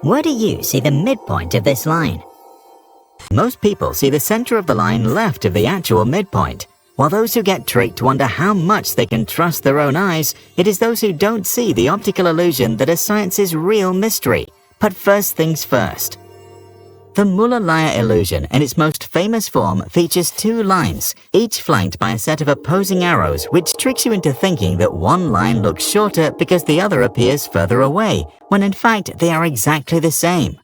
Where do you see the midpoint of this line? Most people see the center of the line left of the actual midpoint, while those who get tricked wonder how much they can trust their own eyes. It is those who don't see the optical illusion that is science's real mystery. But first things first. The Müller-Lyer illusion in its most famous form features two lines, each flanked by a set of opposing arrows, which tricks you into thinking that one line looks shorter because the other appears further away, when in fact they are exactly the same.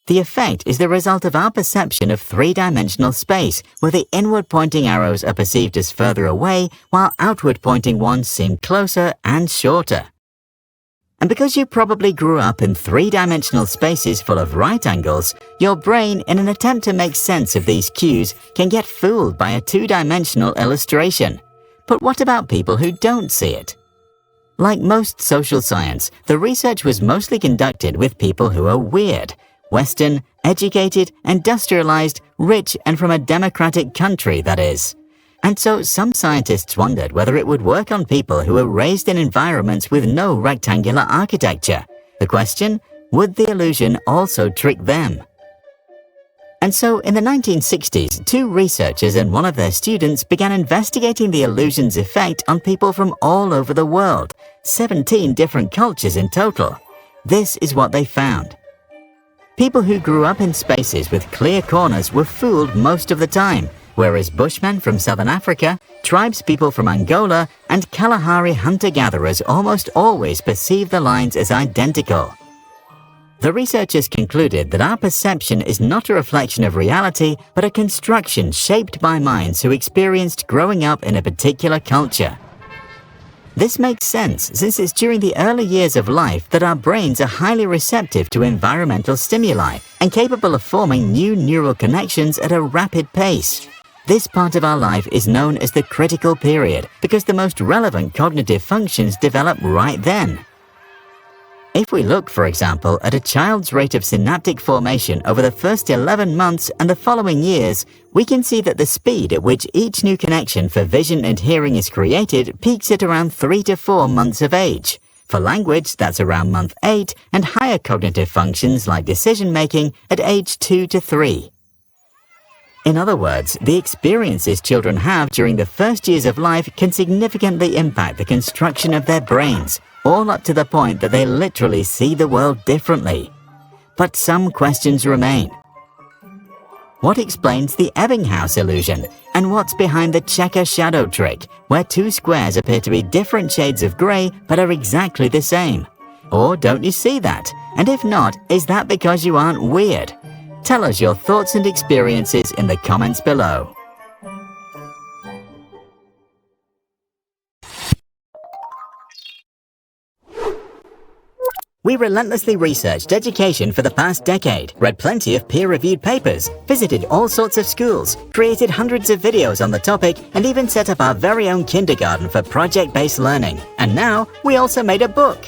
The effect is the result of our perception of three-dimensional space, where the inward-pointing arrows are perceived as further away, while outward-pointing ones seem closer and shorter. And because you probably grew up in three-dimensional spaces full of right angles, your brain, in an attempt to make sense of these cues, can get fooled by a two-dimensional illustration. But what about people who don't see it? Like most social science, the research was mostly conducted with people who are weird, Western, educated, industrialized, rich, and from a democratic country, that is. And so some scientists wondered whether it would work on people who were raised in environments with no rectangular architecture. The question, would the illusion also trick them? And so in the 1960s, two researchers and one of their students began investigating the illusion's effect on people from all over the world, 17 different cultures in total. This is what they found. People who grew up in spaces with clear corners were fooled most of the time, whereas Bushmen from southern Africa, tribespeople from Angola, and Kalahari hunter-gatherers almost always perceive the lines as identical. The researchers concluded that our perception is not a reflection of reality, but a construction shaped by minds who experienced growing up in a particular culture. This makes sense, since it's during the early years of life that our brains are highly receptive to environmental stimuli and capable of forming new neural connections at a rapid pace. This part of our life is known as the critical period because the most relevant cognitive functions develop right then. If we look, for example, at a child's rate of synaptic formation over the first 11 months and the following years, we can see that the speed at which each new connection for vision and hearing is created peaks at around 3 to 4 months of age. For language, that's around month 8, and higher cognitive functions like decision-making at age 2 to 3. In other words, the experiences children have during the first years of life can significantly impact the construction of their brains, all up to the point that they literally see the world differently. But some questions remain. What explains the Ebbinghaus illusion? And what's behind the checker shadow trick, where two squares appear to be different shades of grey but are exactly the same? Or don't you see that? And if not, is that because you aren't weird? Tell us your thoughts and experiences in the comments below. We relentlessly researched education for the past decade, read plenty of peer-reviewed papers, visited all sorts of schools, created hundreds of videos on the topic, and even set up our very own kindergarten for project-based learning. And now, we also made a book.